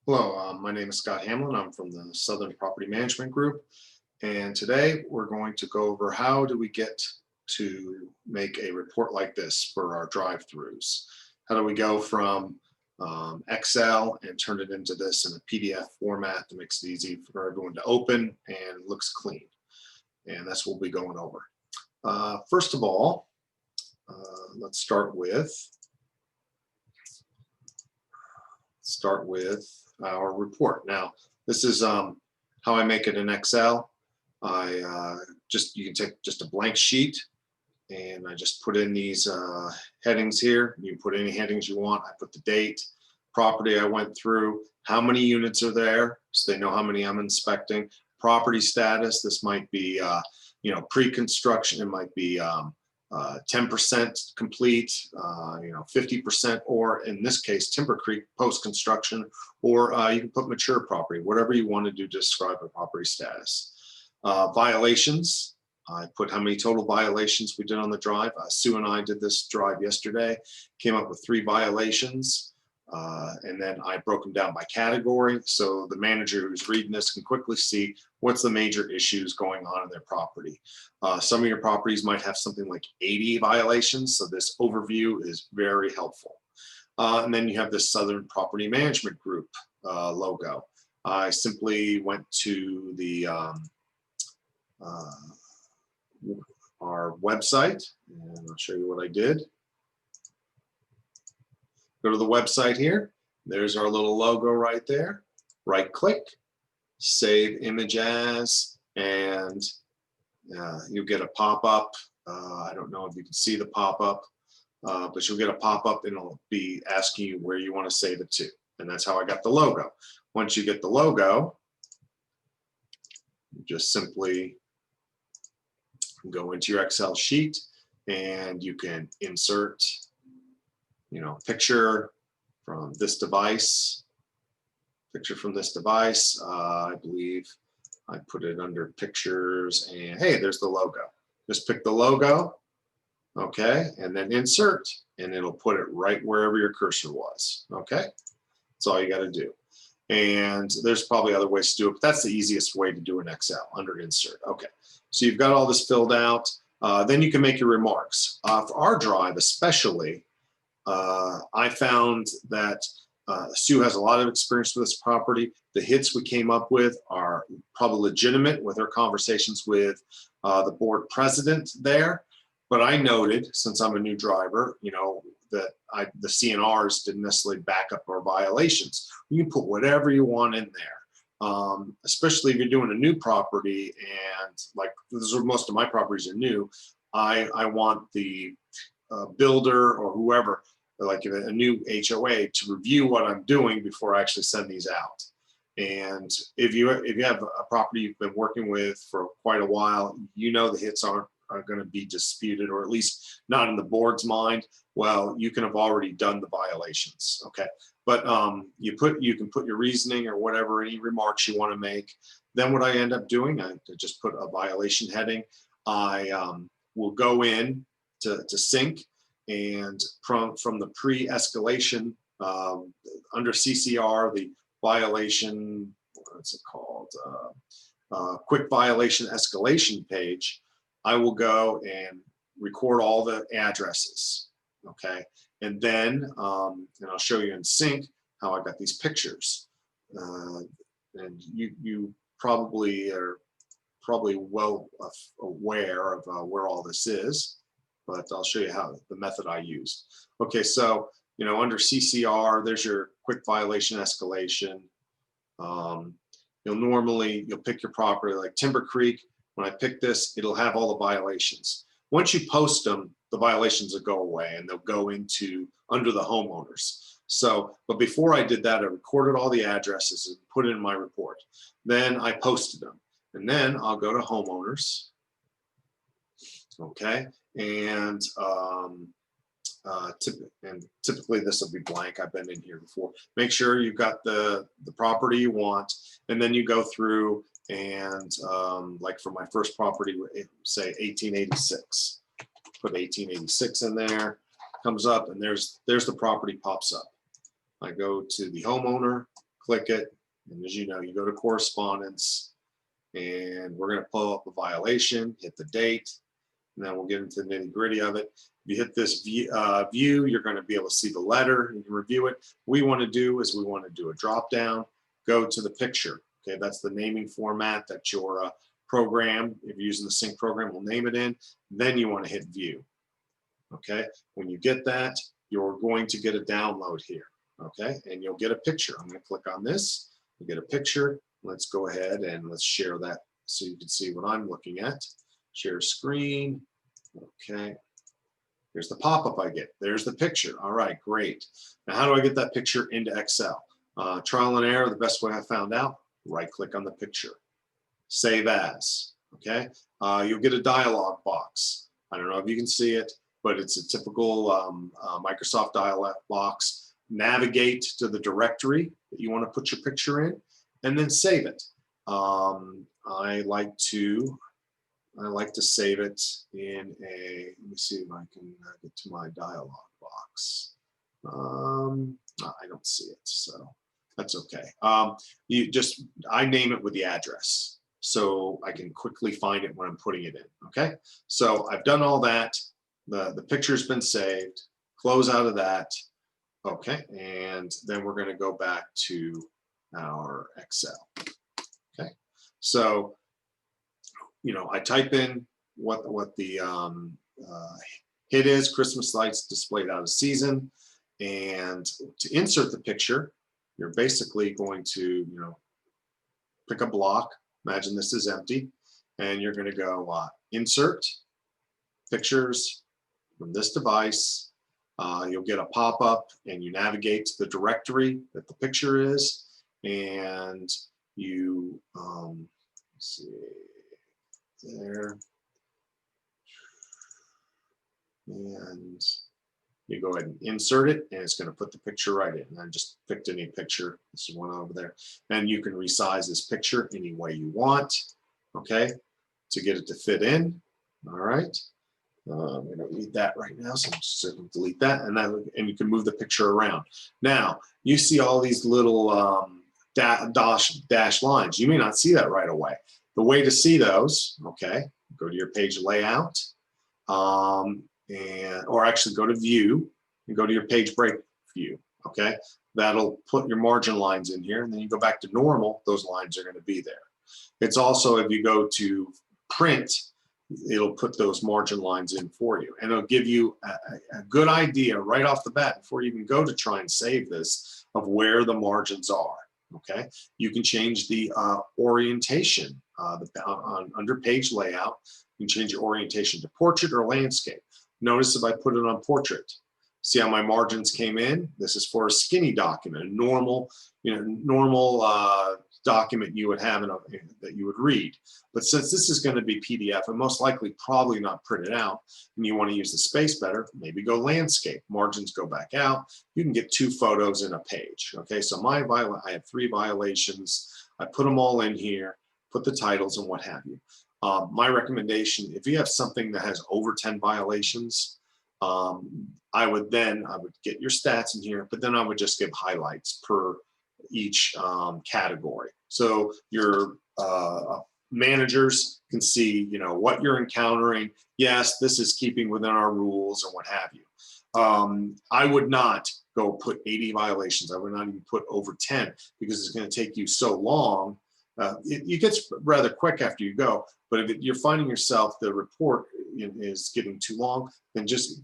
Hello, my name is Scott Hamlin. I'm from the Southern Property Management Group. And today we're going to go over how do we get to make a report like this for our drive-throughs. How do we go from Excel and turn it into this in a PDF format that makes it easy for everyone to open and looks clean. And that's what we'll be going over. First of all, let's start with our report. Now, this is how I make it in Excel. You can take just a blank sheet and I just put in these headings here. You can put any headings you want. I put the date, property I went through, how many units are there, so they know how many I'm inspecting, property status. This might be, pre-construction. It might be 10% complete, 50%, or in this case, Timber Creek post-construction, or you can put mature property, whatever you want to do to describe a property status. Violations, I put how many total violations we did on the drive. Sue and I did this drive yesterday, came up with 3 violations. And then I broke them down by category, so the manager who's reading this can quickly see what's the major issues going on in their property. Some of your properties might have something like 80 violations, so this overview is very helpful. And then you have this Southern Property Management Group logo. I simply went to the our website, and I'll show you what I did. Go to the website here. There's our little logo right there. Right click, save image as, and you'll get a pop-up. I don't know if you can see the pop-up, but you'll get a pop-up and it'll be asking you where you want to save it to. And that's how I got the logo. Once you get the logo, you just simply go into your Excel sheet and you can insert picture from this device, I believe I put it under pictures, and hey, there's the logo. Just pick the logo, okay, and then insert, and it'll put it right wherever your cursor was, okay? That's all you got to do. And there's probably other ways to do it, but that's the easiest way to do an Excel, under insert. Okay, so you've got all this filled out. Then you can make your remarks. For our drive especially, I found that Sue has a lot of experience with this property. The hits we came up with are probably legitimate with her conversations with the board president there. But I noted, since I'm a new driver, that the CNRs didn't necessarily back up our violations. You can put whatever you want in there, especially if you're doing a new property, and like most of my properties are new. I want the builder or whoever, like a new HOA, to review what I'm doing before I actually send these out. And if you have a property you've been working with for quite a while, the hits are going to be disputed, or at least not in the board's mind. Well, you can have already done the violations, okay? But you can put your reasoning or whatever, any remarks you want to make. Then what I end up doing, I just put a violation heading. I will go in to CINC, and from the pre-escalation under CCR, the violation, what's it called, quick violation escalation page, I will go and record all the addresses, okay? And then, and I'll show you in CINC how I got these pictures. And you probably are well aware of where all this is, but I'll show you how the method I used. Okay, so under CCR, there's your quick violation escalation. You'll pick your property like Timber Creek. When I pick this, it'll have all the violations. Once you post them, the violations will go away and they'll go into under the homeowners. So, but before I did that, I recorded all the addresses and put it in my report. Then I posted them, and then I'll go to homeowners. Okay, and typically this will be blank. I've been in here before. Make sure you've got the property you want, and then you go through and like for my first property, say 1886. Put 1886 in there. Comes up, and there's the property pops up. I go to the homeowner, click it, and as you know, you go to correspondence, and we're going to pull up a violation, hit the date, and then we'll get into the nitty gritty of it. If you hit this view, you're going to be able to see the letter. You can review it. What we want to do is we want to do a drop down, go to the picture. Okay, that's the naming format that your program, if you're using the CINC program, will name it in. Then you want to hit view. Okay, when you get that, you're going to get a download here. Okay, and you'll get a picture. I'm going to click on this. You get a picture. Let's go ahead and let's share that so you can see what I'm looking at. Share screen. Okay. Here's the pop-up I get. There's the picture. All right, great. Now, how do I get that picture into Excel? Trial and error, the best way I found out, right-click on the picture. Save as, okay? You'll get a dialog box. I don't know if you can see it, but it's a typical Microsoft dialog box. Navigate to the directory that you want to put your picture in, and then save it. I like to save it in a, let me see if I can get to my dialog box. I don't see it, so that's okay. I name it with the address so I can quickly find it when I'm putting it in, okay? So I've done all that. The picture's been saved. Close out of that, okay? And then we're gonna go back to our Excel, okay? So, you know, I type in what the hit is, Christmas lights displayed out of season, and to insert the picture, you're basically going to, you know, pick a block. Imagine this is empty, and you're going to go insert pictures from this device. You'll get a pop-up, and you navigate to the directory that the picture is, and you let's see. There, and you go ahead and insert it, and it's going to put the picture right in. I just picked any picture. This is one over there, and you can resize this picture any way you want, okay, to get it to fit in. All right, we don't need that right now, so I'm just going to delete that, and you can move the picture around. Now you see all these little dash lines. You may not see that right away. The way to see those, okay, go to your page layout, or actually go to view and go to your page break view, okay? That'll put your margin lines in here, and then you go back to normal, those lines are going to be there. It's also, if you go to print, it'll put those margin lines in for you, and it'll give you a good idea right off the bat before you even go to try and save this of where the margins are. Okay, you can change the orientation under page layout. You can change your orientation to portrait or landscape. Notice if I put it on portrait, see how my margins came in? This is for a skinny document, a normal, document you would have that you would read. But since this is going to be PDF and most likely probably not printed out, and you want to use the space better, maybe go landscape. Margins go back out. You can get 2 photos in a page. Okay, so I have 3 violations. I put them all in here, put the titles and what have you. My recommendation, if you have something that has over 10 violations, I would get your stats in here, but then I would just give highlights per each category. So your managers can see, you know, what you're encountering. Yes, this is keeping within our rules or what have you. I would not go put 80 violations. I would not even put over 10 because it's going to take you so long. It gets rather quick after you go, but if you're finding yourself the report is getting too long, then just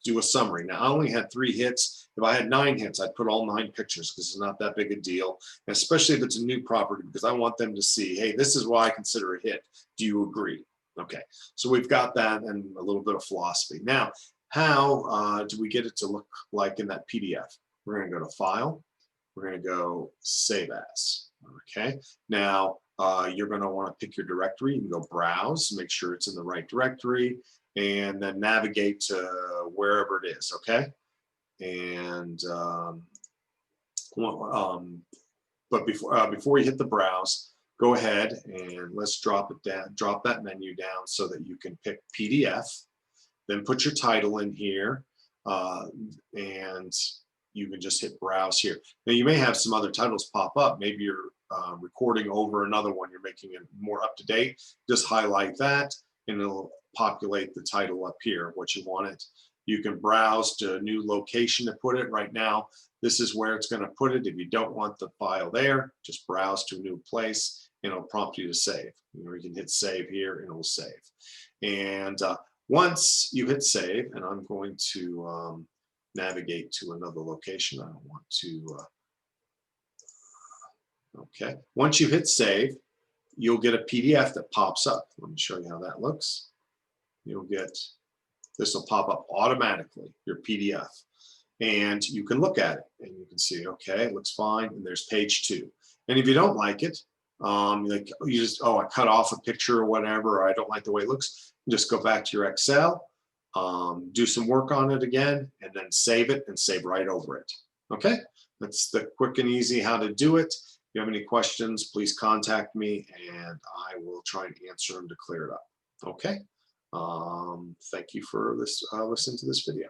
do a summary. Now, I only had 3 hits. If I had 9 hits, I'd put all 9 pictures because it's not that big a deal, and especially if it's a new property, because I want them to see, hey, this is why I consider a hit. Do you agree? Okay, so we've got that and a little bit of philosophy. Now, how do we get it to look like in that PDF? We're going to go to File. We're going to go Save As. Okay, now you're going to want to pick your directory. You can go Browse, make sure it's in the right directory, and then navigate to wherever it is. Okay, and but before you hit the browse, go ahead and let's drop it down. Drop that menu down so that you can pick PDF. Then put your title in here, and you can just hit browse here. Now you may have some other titles pop up. Maybe you're recording over another one, you're making it more up to date. Just highlight that and it'll populate the title up here, what you want it. You can browse to a new location to put it. Right now, this is where it's going to put it. If you don't want the file there, just browse to a new place and it'll prompt you to save. You can hit save here and it will save. And once you hit save, and I'm going to navigate to another location. I don't want to, okay. Once you hit save, you'll get a PDF that pops up. Let me show you how that looks. You'll get, this will pop up automatically, your PDF. And you can look at it and you can see, okay, it looks fine. And there's page 2. And if you don't like it, like you just, oh, I cut off a picture or whatever, or I don't like the way it looks, just go back to your Excel, do some work on it again, and then save it and save right over it. Okay, that's the quick and easy how to do it. If you have any questions, please contact me and I will try and answer them to clear it up. Okay, thank you for this, listening to this video.